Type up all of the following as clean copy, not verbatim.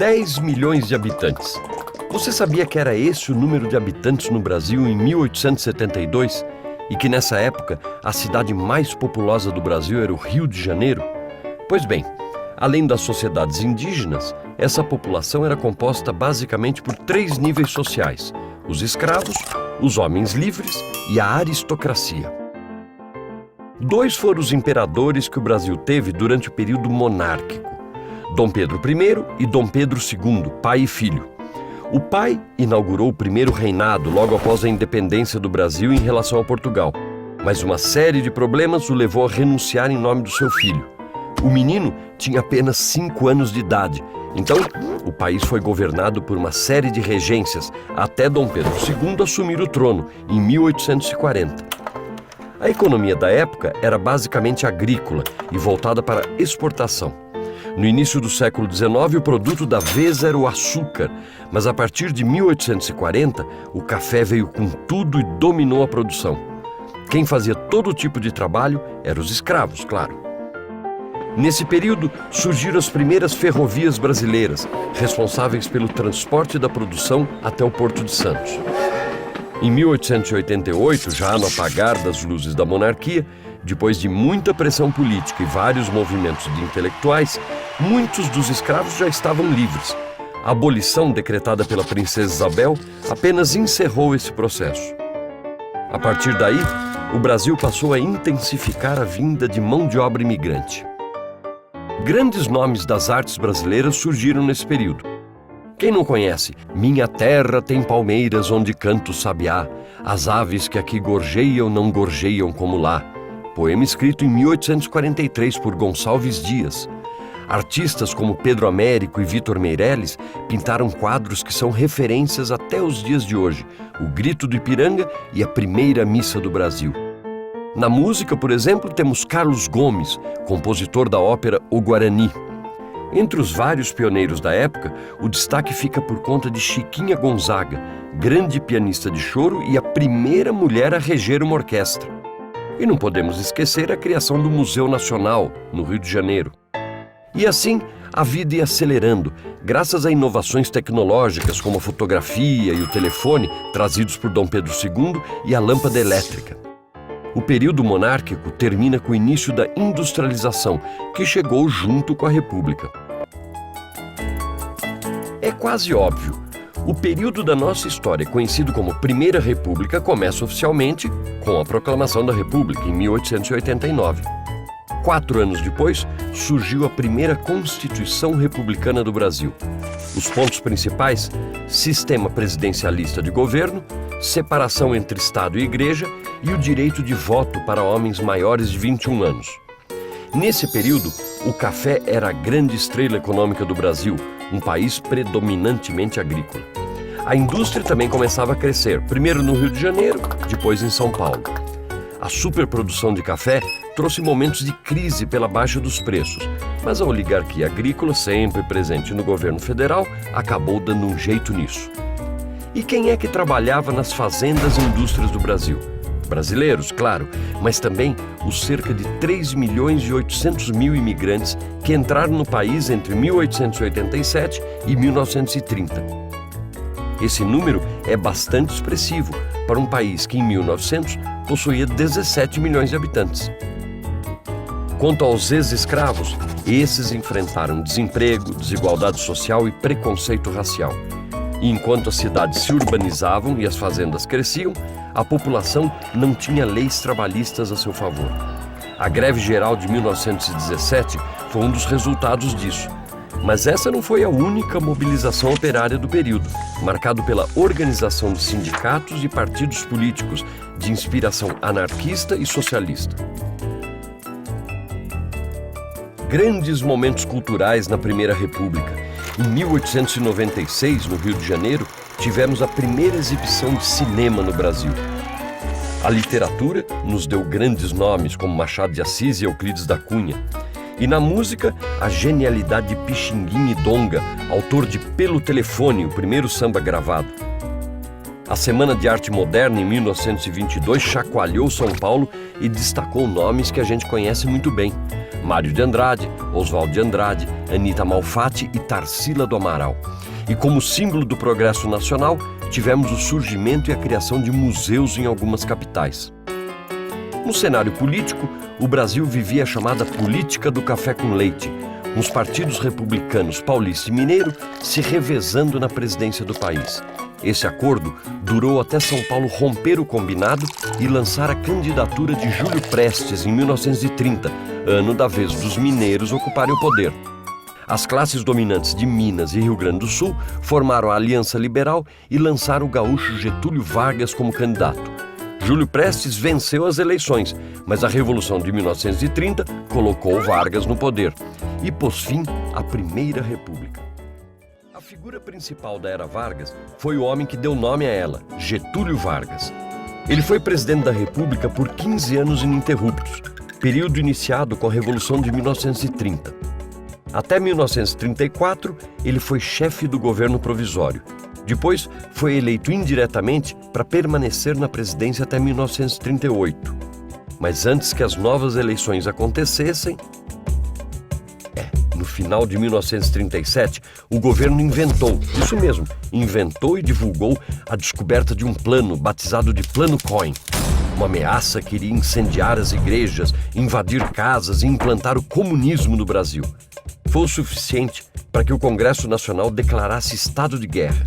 10 milhões de habitantes. Você sabia que era esse o número de habitantes no Brasil em 1872? E que nessa época a cidade mais populosa do Brasil era o Rio de Janeiro? Pois bem, além das sociedades indígenas, essa população era composta basicamente por 3 níveis sociais: os escravos, os homens livres e a aristocracia. 2 foram os imperadores que o Brasil teve durante o período monárquico: Dom Pedro I e Dom Pedro II, pai e filho. O pai inaugurou o primeiro reinado logo após a independência do Brasil em relação a Portugal, mas uma série de problemas o levou a renunciar em nome do seu filho. O menino tinha apenas 5 anos de idade, então o país foi governado por uma série de regências até Dom Pedro II assumir o trono em 1840. A economia da época era basicamente agrícola e voltada para exportação. No início do século XIX, o produto da vez era o açúcar, mas a partir de 1840, o café veio com tudo e dominou a produção. Quem fazia todo tipo de trabalho eram os escravos, claro. Nesse período, surgiram as primeiras ferrovias brasileiras, responsáveis pelo transporte da produção até o Porto de Santos. Em 1888, já no apagar das luzes da monarquia, depois de muita pressão política e vários movimentos de intelectuais, muitos dos escravos já estavam livres. A abolição decretada pela princesa Isabel apenas encerrou esse processo. A partir daí, o Brasil passou a intensificar a vinda de mão de obra imigrante. Grandes nomes das artes brasileiras surgiram nesse período. Quem não conhece? Minha terra tem palmeiras onde canta o sabiá, as aves que aqui gorjeiam não gorjeiam como lá. Poema escrito em 1843 por Gonçalves Dias. Artistas como Pedro Américo e Vitor Meirelles pintaram quadros que são referências até os dias de hoje: O Grito do Ipiranga e A Primeira Missa do Brasil. Na música, por exemplo, temos Carlos Gomes, compositor da ópera O Guarani. Entre os vários pioneiros da época, o destaque fica por conta de Chiquinha Gonzaga, grande pianista de choro e a primeira mulher a reger uma orquestra. E não podemos esquecer a criação do Museu Nacional, no Rio de Janeiro. E assim, a vida ia acelerando, graças a inovações tecnológicas como a fotografia e o telefone, trazidos por Dom Pedro II, e a lâmpada elétrica. O período monárquico termina com o início da industrialização, que chegou junto com a República. É quase óbvio. O período da nossa história, conhecido como Primeira República, começa oficialmente com a proclamação da República, em 1889. 4 anos depois, surgiu a primeira Constituição Republicana do Brasil. Os pontos principais: sistema presidencialista de governo, separação entre Estado e Igreja e o direito de voto para homens maiores de 21 anos. Nesse período, o café era a grande estrela econômica do Brasil, um país predominantemente agrícola. A indústria também começava a crescer, primeiro no Rio de Janeiro, depois em São Paulo. A superprodução de café trouxe momentos de crise pela baixa dos preços, mas a oligarquia agrícola, sempre presente no governo federal, acabou dando um jeito nisso. E quem é que trabalhava nas fazendas e indústrias do Brasil? Brasileiros, claro, mas também os cerca de 3 milhões e 800 mil imigrantes que entraram no país entre 1887 e 1930. Esse número é bastante expressivo para um país que em 1900 possuía 17 milhões de habitantes. Quanto aos ex-escravos, esses enfrentaram desemprego, desigualdade social e preconceito racial. E enquanto as cidades se urbanizavam e as fazendas cresciam, a população não tinha leis trabalhistas a seu favor. A greve geral de 1917 foi um dos resultados disso. Mas essa não foi a única mobilização operária do período, marcado pela organização de sindicatos e partidos políticos de inspiração anarquista e socialista. Grandes momentos culturais na Primeira República. Em 1896, no Rio de Janeiro, tivemos a primeira exibição de cinema no Brasil. A literatura nos deu grandes nomes como Machado de Assis e Euclides da Cunha. E na música, a genialidade de Pixinguinha e Donga, autor de Pelo Telefone, o primeiro samba gravado. A Semana de Arte Moderna, em 1922, chacoalhou São Paulo e destacou nomes que a gente conhece muito bem. Mário de Andrade, Oswald de Andrade, Anita Malfatti e Tarsila do Amaral. E como símbolo do progresso nacional, tivemos o surgimento e a criação de museus em algumas capitais. No cenário político, o Brasil vivia a chamada política do café com leite, com os partidos republicanos paulista e mineiro se revezando na presidência do país. Esse acordo durou até São Paulo romper o combinado e lançar a candidatura de Júlio Prestes em 1930, ano da vez dos mineiros ocuparem o poder. As classes dominantes de Minas e Rio Grande do Sul formaram a Aliança Liberal e lançaram o gaúcho Getúlio Vargas como candidato. Júlio Prestes venceu as eleições, mas a Revolução de 1930 colocou Vargas no poder e pôs fim à Primeira República. A figura principal da era Vargas foi o homem que deu nome a ela, Getúlio Vargas. Ele foi presidente da República por 15 anos ininterruptos, período iniciado com a Revolução de 1930. Até 1934, ele foi chefe do governo provisório. Depois, foi eleito indiretamente para permanecer na presidência até 1938. Mas antes que as novas eleições acontecessem, no final de 1937, o governo inventou e divulgou a descoberta de um plano batizado de Plano Cohen. Uma ameaça que iria incendiar as igrejas, invadir casas e implantar o comunismo no Brasil. Foi o suficiente para que o Congresso Nacional declarasse estado de guerra.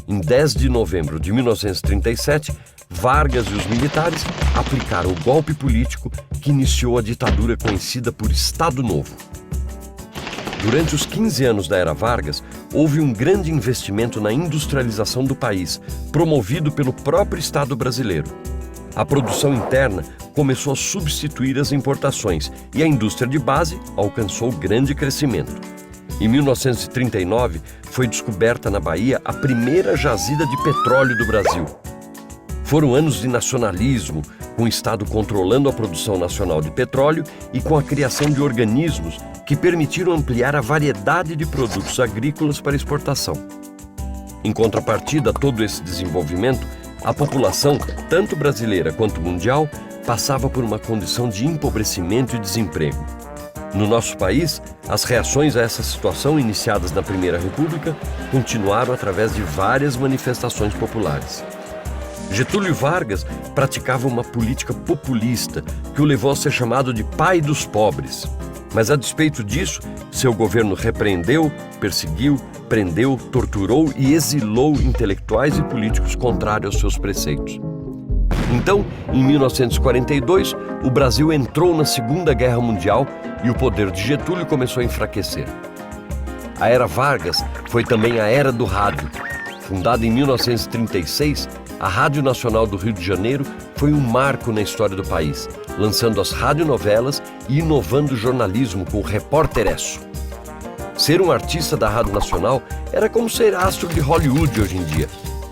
Em 10 de novembro de 1937, Vargas e os militares aplicaram o golpe político que iniciou a ditadura conhecida por Estado Novo. Durante os 15 anos da era Vargas, houve um grande investimento na industrialização do país, promovido pelo próprio Estado brasileiro. A produção interna começou a substituir as importações e a indústria de base alcançou grande crescimento. Em 1939, foi descoberta na Bahia a primeira jazida de petróleo do Brasil. Foram anos de nacionalismo, com o Estado controlando a produção nacional de petróleo e com a criação de organismos que permitiram ampliar a variedade de produtos agrícolas para exportação. Em contrapartida a todo esse desenvolvimento, a população, tanto brasileira quanto mundial, passava por uma condição de empobrecimento e desemprego. No nosso país, as reações a essa situação iniciadas na Primeira República continuaram através de várias manifestações populares. Getúlio Vargas praticava uma política populista que o levou a ser chamado de pai dos pobres. Mas a despeito disso, seu governo repreendeu, perseguiu, prendeu, torturou e exilou intelectuais e políticos contrários aos seus preceitos. Então, em 1942, o Brasil entrou na Segunda Guerra Mundial e o poder de Getúlio começou a enfraquecer. A era Vargas foi também a era do rádio. Fundada em 1936, a Rádio Nacional do Rio de Janeiro foi um marco na história do país, lançando as radionovelas e inovando o jornalismo com o Repórteresso. Ser um artista da Rádio Nacional era como ser astro de Hollywood hoje em dia.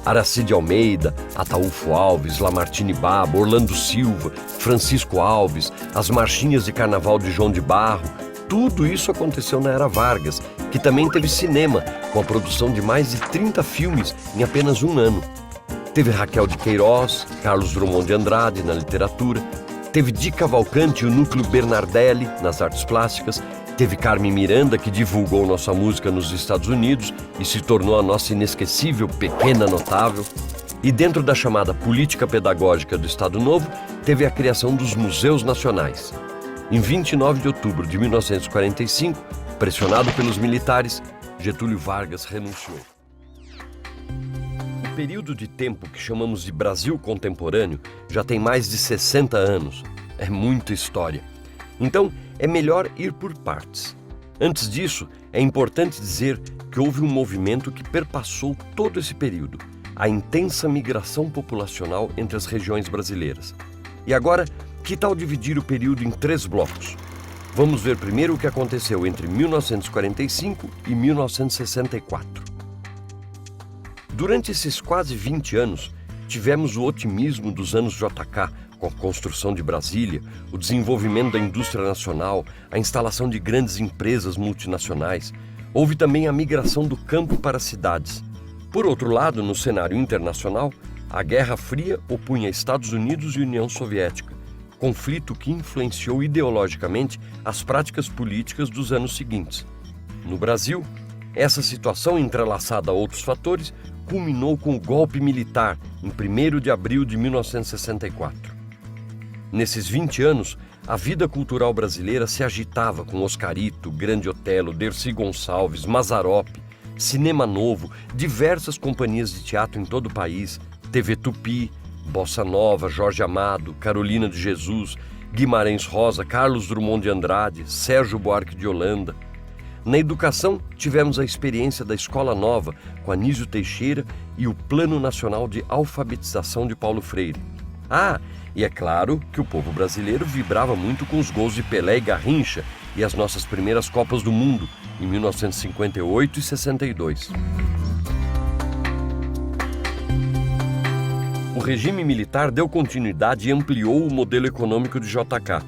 Aracide Almeida, Ataúfo Alves, Lamartine Babo, Orlando Silva, Francisco Alves, as marchinhas de carnaval de João de Barro, tudo isso aconteceu na era Vargas, que também teve cinema, com a produção de mais de 30 filmes em apenas um ano. Teve Raquel de Queiroz, Carlos Drummond de Andrade na literatura, teve Di Cavalcanti e o Núcleo Bernardelli nas artes plásticas, teve Carmen Miranda, que divulgou nossa música nos Estados Unidos e se tornou a nossa inesquecível Pequena Notável. E dentro da chamada política pedagógica do Estado Novo, teve a criação dos Museus Nacionais. Em 29 de outubro de 1945, pressionado pelos militares, Getúlio Vargas renunciou. O período de tempo que chamamos de Brasil contemporâneo já tem mais de 60 anos. É muita história. Então, é melhor ir por partes. Antes disso, é importante dizer que houve um movimento que perpassou todo esse período, a intensa migração populacional entre as regiões brasileiras. E agora, que tal dividir o período em 3 blocos? Vamos ver primeiro o que aconteceu entre 1945 e 1964. Durante esses quase 20 anos, tivemos o otimismo dos anos JK, com a construção de Brasília, o desenvolvimento da indústria nacional, a instalação de grandes empresas multinacionais. Houve também a migração do campo para as cidades. Por outro lado, no cenário internacional, a Guerra Fria opunha Estados Unidos e União Soviética. conflito que influenciou ideologicamente as práticas políticas dos anos seguintes. No Brasil, essa situação, entrelaçada a outros fatores, culminou com o golpe militar em 1º de abril de 1964. Nesses 20 anos, a vida cultural brasileira se agitava com Oscarito, Grande Otelo, Dercy Gonçalves, Mazzaropi, Cinema Novo, diversas companhias de teatro em todo o país, TV Tupi, Bossa Nova, Jorge Amado, Carolina de Jesus, Guimarães Rosa, Carlos Drummond de Andrade, Sérgio Buarque de Holanda. Na educação, tivemos a experiência da Escola Nova, com Anísio Teixeira, e o Plano Nacional de Alfabetização de Paulo Freire. E é claro que o povo brasileiro vibrava muito com os gols de Pelé e Garrincha e as nossas primeiras Copas do Mundo, em 1958 e 62. O regime militar deu continuidade e ampliou o modelo econômico de JK.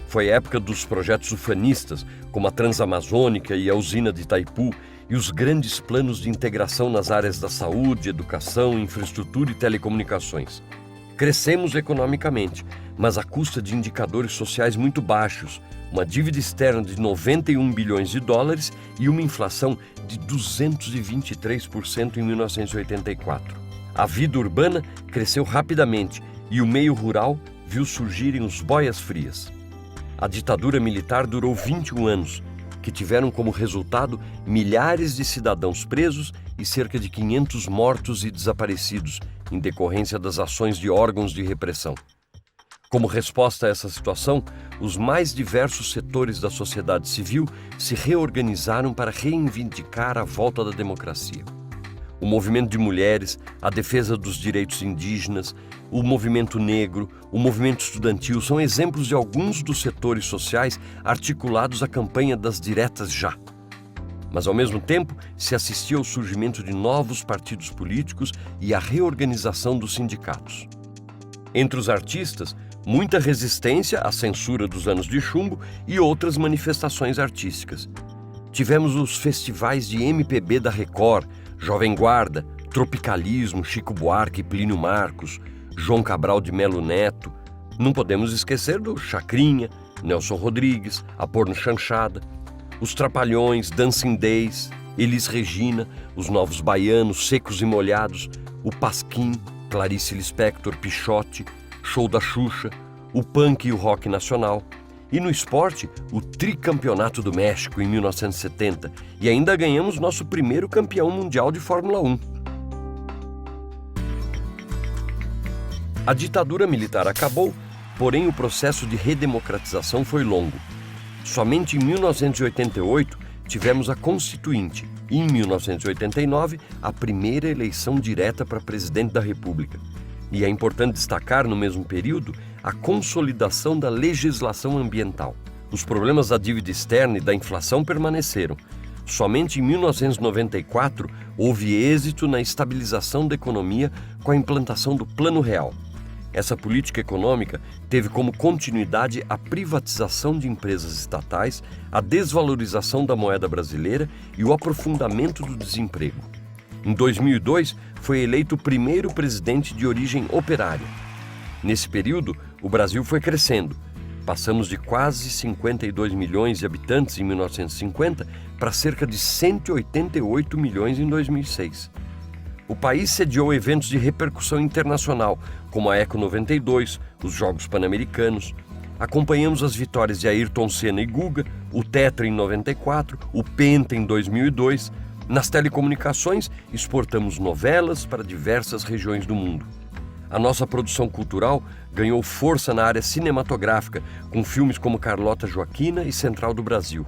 Foi a época dos projetos ufanistas, como a Transamazônica e a usina de Itaipu, e os grandes planos de integração nas áreas da saúde, educação, infraestrutura e telecomunicações. Crescemos economicamente, mas à custa de indicadores sociais muito baixos, uma dívida externa de 91 bilhões de dólares e uma inflação de 223% em 1984. A vida urbana cresceu rapidamente e o meio rural viu surgirem os boias-frias. A ditadura militar durou 21 anos, que tiveram como resultado milhares de cidadãos presos e cerca de 500 mortos e desaparecidos, em decorrência das ações de órgãos de repressão. Como resposta a essa situação, os mais diversos setores da sociedade civil se reorganizaram para reivindicar a volta da democracia. O movimento de mulheres, a defesa dos direitos indígenas, o movimento negro, o movimento estudantil são exemplos de alguns dos setores sociais articulados à campanha das diretas já. Mas, ao mesmo tempo, se assistia ao surgimento de novos partidos políticos e à reorganização dos sindicatos. Entre os artistas, muita resistência à censura dos anos de chumbo e outras manifestações artísticas. Tivemos os festivais de MPB da Record, Jovem Guarda, Tropicalismo, Chico Buarque e Plínio Marcos, João Cabral de Melo Neto. Não podemos esquecer do Chacrinha, Nelson Rodrigues, a Porno Chanchada, os Trapalhões, Dancing Days, Elis Regina, os Novos Baianos, Secos e Molhados, o Pasquim, Clarice Lispector, Pichote, Show da Xuxa, o punk e o rock nacional. E no esporte, o Tricampeonato do México em 1970, e ainda ganhamos nosso primeiro campeão mundial de Fórmula 1. A ditadura militar acabou, porém o processo de redemocratização foi longo. Somente em 1988 tivemos a Constituinte e em 1989 a primeira eleição direta para presidente da República. E é importante destacar, no mesmo período, a consolidação da legislação ambiental. Os problemas da dívida externa e da inflação permaneceram. Somente em 1994 houve êxito na estabilização da economia com a implantação do Plano Real. Essa política econômica teve como continuidade a privatização de empresas estatais, a desvalorização da moeda brasileira e o aprofundamento do desemprego. Em 2002, foi eleito o primeiro presidente de origem operária. Nesse período, o Brasil foi crescendo. Passamos de quase 52 milhões de habitantes em 1950 para cerca de 188 milhões em 2006. O país sediou eventos de repercussão internacional, como a Eco 92, os Jogos Pan-Americanos. Acompanhamos as vitórias de Ayrton Senna e Guga, o Tetra em 94, o Penta em 2002. Nas telecomunicações, exportamos novelas para diversas regiões do mundo. A nossa produção cultural ganhou força na área cinematográfica, com filmes como Carlota Joaquina e Central do Brasil.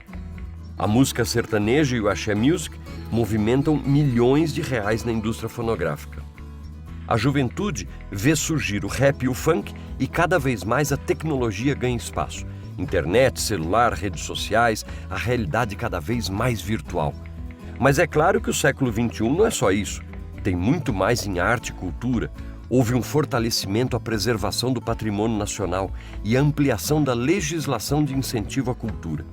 A música sertaneja e o axé music movimentam milhões de reais na indústria fonográfica. A juventude vê surgir o rap e o funk e cada vez mais a tecnologia ganha espaço. Internet, celular, redes sociais, a realidade cada vez mais virtual. Mas é claro que o século XXI não é só isso. Tem muito mais em arte e cultura. Houve um fortalecimento à preservação do patrimônio nacional e a ampliação da legislação de incentivo à cultura.